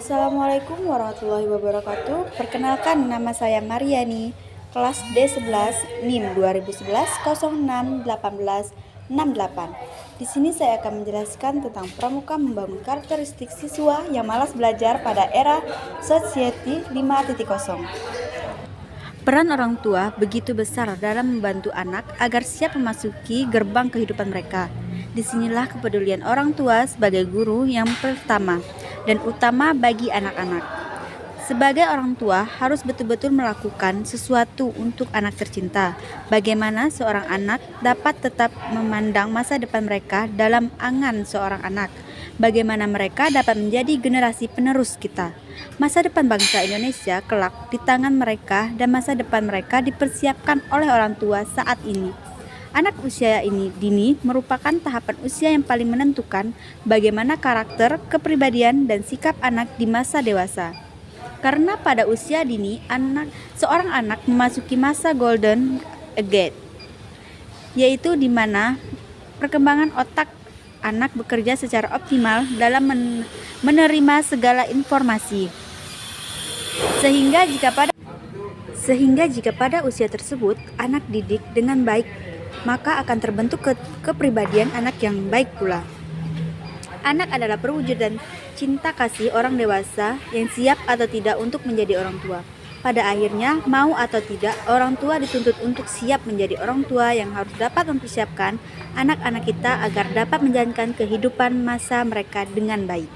Assalamualaikum warahmatullahi wabarakatuh. Perkenalkan, nama saya Mariani, kelas D11, NIM 2011 061868. Di sini saya akan menjelaskan tentang pramuka membangun karakteristik siswa yang malas belajar pada era Society 5.0. Peran orang tua begitu besar dalam membantu anak agar siap memasuki gerbang kehidupan mereka. Disinilah kepedulian orang tua sebagai guru yang pertama dan utama bagi anak-anak. Sebagai orang tua harus betul-betul melakukan sesuatu untuk anak tercinta. Bagaimana seorang anak dapat tetap memandang masa depan mereka dalam angan seorang anak. Bagaimana mereka dapat menjadi generasi penerus kita. Masa depan bangsa Indonesia kelak di tangan mereka dan masa depan mereka dipersiapkan oleh orang tua saat ini. Anak usia ini dini merupakan tahapan usia yang paling menentukan bagaimana karakter, kepribadian, dan sikap anak di masa dewasa. Karena pada usia dini, seorang anak memasuki masa golden age, yaitu di mana perkembangan otak anak bekerja secara optimal dalam menerima segala informasi. Sehingga jika pada usia tersebut anak didik dengan baik, maka akan terbentuk kepribadian anak yang baik pula. Anak adalah perwujudan cinta kasih orang dewasa yang siap atau tidak untuk menjadi orang tua. Pada akhirnya, mau atau tidak, orang tua dituntut untuk siap menjadi orang tua yang harus dapat mempersiapkan anak-anak kita agar dapat menjalankan kehidupan masa mereka dengan baik.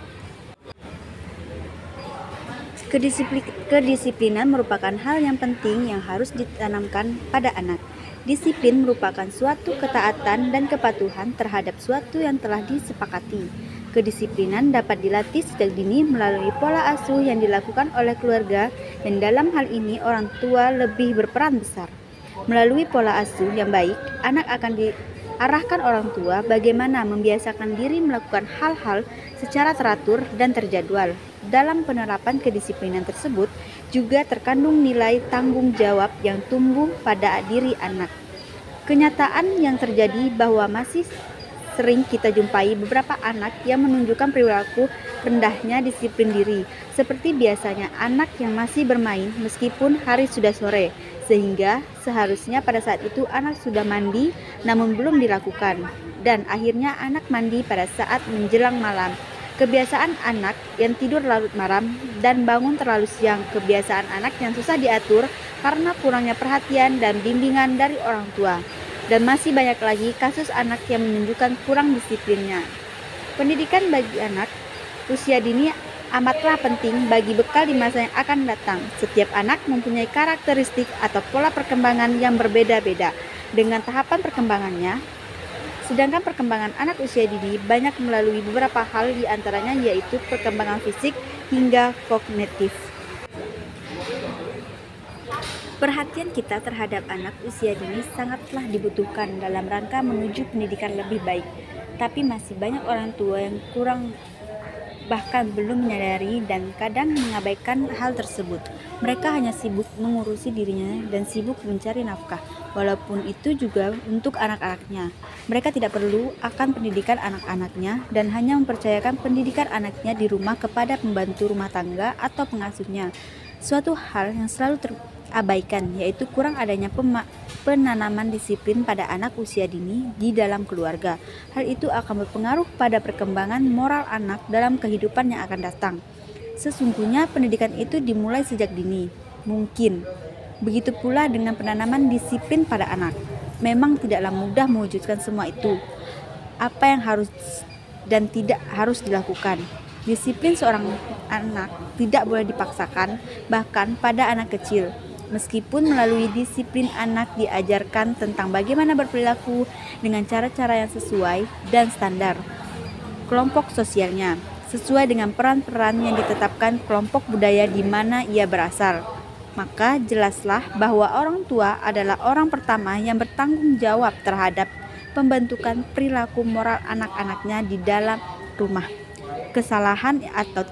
Kedisiplinan merupakan hal yang penting yang harus ditanamkan pada anak. Disiplin merupakan suatu ketaatan dan kepatuhan terhadap suatu yang telah disepakati. Kedisiplinan dapat dilatih sejak dini melalui pola asuh yang dilakukan oleh keluarga, dan dalam hal ini orang tua lebih berperan besar. Melalui pola asuh yang baik, anak akan diarahkan orang tua bagaimana membiasakan diri melakukan hal-hal secara teratur dan terjadwal. Dalam penerapan kedisiplinan tersebut juga terkandung nilai tanggung jawab yang tumbuh pada diri anak. Kenyataan yang terjadi bahwa masih sering kita jumpai beberapa anak yang menunjukkan perilaku rendahnya disiplin diri. Seperti biasanya anak yang masih bermain meskipun hari sudah sore, sehingga seharusnya pada saat itu anak sudah mandi namun belum dilakukan, dan akhirnya anak mandi pada saat menjelang malam. Kebiasaan anak yang tidur larut malam dan bangun terlalu siang. Kebiasaan anak yang susah diatur karena kurangnya perhatian dan bimbingan dari orang tua. Dan masih banyak lagi kasus anak yang menunjukkan kurang disiplinnya. Pendidikan bagi anak usia dini amatlah penting bagi bekal di masa yang akan datang. Setiap anak mempunyai karakteristik atau pola perkembangan yang berbeda-beda dengan tahapan perkembangannya. Sedangkan perkembangan anak usia dini banyak melalui beberapa hal, di antaranya yaitu perkembangan fisik hingga kognitif. Perhatian kita terhadap anak usia dini sangatlah dibutuhkan dalam rangka menuju pendidikan lebih baik. Tapi masih banyak orang tua yang kurang bahkan belum menyadari dan kadang mengabaikan hal tersebut. Mereka hanya sibuk mengurusi dirinya dan sibuk mencari nafkah, walaupun itu juga untuk anak-anaknya. Mereka tidak perlu akan pendidikan anak-anaknya dan hanya mempercayakan pendidikan anaknya di rumah kepada pembantu rumah tangga atau pengasuhnya. Suatu hal yang selalu terabaikan yaitu kurang adanya penanaman disiplin pada anak usia dini di dalam keluarga. Hal itu akan berpengaruh pada perkembangan moral anak dalam kehidupan yang akan datang. Sesungguhnya pendidikan itu dimulai sejak dini. Mungkin begitu pula dengan penanaman disiplin pada anak. Memang tidaklah mudah mewujudkan semua itu. Apa yang harus dan tidak harus dilakukan. Disiplin seorang anak tidak boleh dipaksakan, bahkan pada anak kecil. Meskipun melalui disiplin anak diajarkan tentang bagaimana berperilaku dengan cara-cara yang sesuai dan standar kelompok sosialnya, sesuai dengan peran-peran yang ditetapkan kelompok budaya di mana ia berasal, maka jelaslah bahwa orang tua adalah orang pertama yang bertanggung jawab terhadap pembentukan perilaku moral anak-anaknya di dalam rumah. Kesalahan atau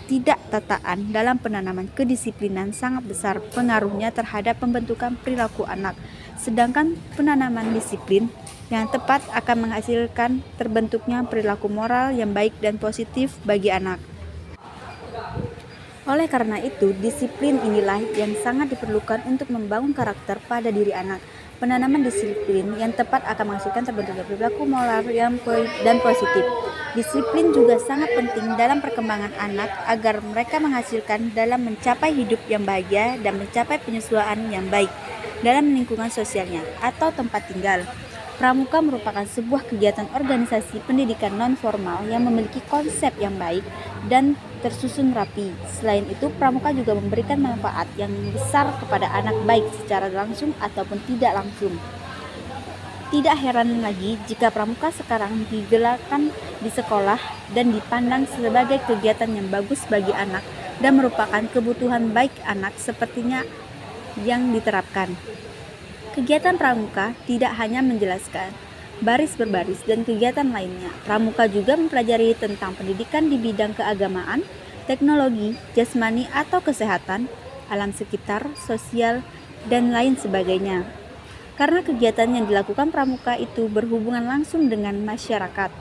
tidak tataan dalam penanaman kedisiplinan sangat besar pengaruhnya terhadap pembentukan perilaku anak. Sedangkan penanaman disiplin yang tepat akan menghasilkan terbentuknya perilaku moral yang baik dan positif bagi anak. Oleh karena itu, disiplin inilah yang sangat diperlukan untuk membangun karakter pada diri anak. Penanaman disiplin yang tepat akan menghasilkan terbentuknya perilaku moral dan positif. Disiplin juga sangat penting dalam perkembangan anak agar mereka menghasilkan dalam mencapai hidup yang bahagia dan mencapai penyesuaian yang baik dalam lingkungan sosialnya atau tempat tinggal. Pramuka merupakan sebuah kegiatan organisasi pendidikan non-formal yang memiliki konsep yang baik dan tersusun rapi. Selain itu, pramuka juga memberikan manfaat yang besar kepada anak baik secara langsung ataupun tidak langsung. Tidak heran lagi jika pramuka sekarang digelarkan di sekolah dan dipandang sebagai kegiatan yang bagus bagi anak dan merupakan kebutuhan baik anak sepertinya yang diterapkan. Kegiatan pramuka tidak hanya menjelaskan baris berbaris dan kegiatan lainnya. Pramuka juga mempelajari tentang pendidikan di bidang keagamaan, teknologi, jasmani atau kesehatan, alam sekitar, sosial, dan lain sebagainya. Karena kegiatan yang dilakukan pramuka itu berhubungan langsung dengan masyarakat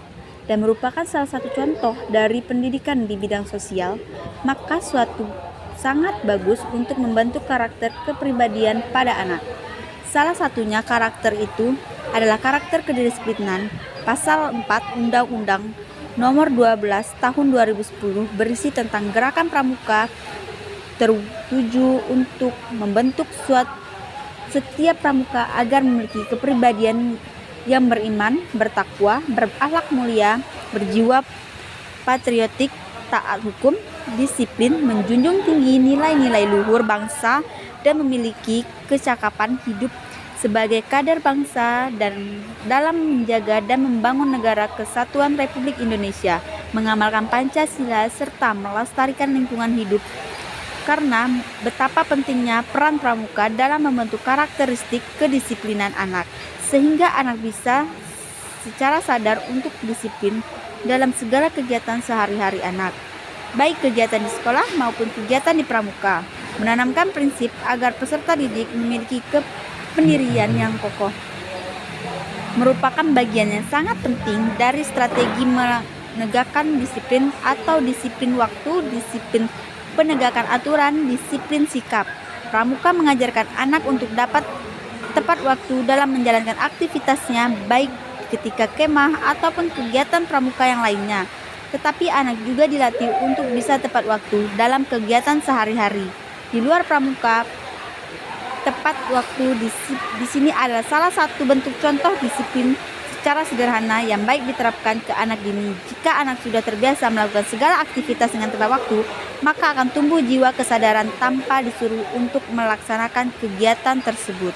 dan merupakan salah satu contoh dari pendidikan di bidang sosial, maka suatu sangat bagus untuk membentuk karakter kepribadian pada anak. Salah satunya karakter itu adalah karakter kedisiplinan. Pasal 4 Undang-Undang Nomor 12 Tahun 2010 berisi tentang gerakan pramuka tertuju untuk membentuk setiap pramuka agar memiliki kepribadian yang beriman, bertakwa, berakhlak mulia, berjiwa patriotik, taat hukum, disiplin, menjunjung tinggi nilai-nilai luhur bangsa, dan memiliki kecakapan hidup sebagai kader bangsa dan dalam menjaga dan membangun negara kesatuan Republik Indonesia, mengamalkan Pancasila serta melestarikan lingkungan hidup. Karena betapa pentingnya peran pramuka dalam membentuk karakteristik kedisiplinan anak, sehingga anak bisa secara sadar untuk disiplin dalam segala kegiatan sehari-hari anak, baik kegiatan di sekolah maupun kegiatan di pramuka, menanamkan prinsip agar peserta didik memiliki pendirian yang kokoh. Merupakan bagian yang sangat penting dari strategi menegakkan disiplin atau disiplin waktu, disiplin penegakan aturan, disiplin sikap. Pramuka mengajarkan anak untuk dapat tepat waktu dalam menjalankan aktivitasnya baik ketika kemah ataupun kegiatan pramuka yang lainnya. Tetapi anak juga dilatih untuk bisa tepat waktu dalam kegiatan sehari-hari. Di luar pramuka, tepat waktu di sini adalah salah satu bentuk contoh disiplin secara sederhana yang baik diterapkan ke anak dini. Jika anak sudah terbiasa melakukan segala aktivitas dengan tepat waktu, maka akan tumbuh jiwa kesadaran tanpa disuruh untuk melaksanakan kegiatan tersebut.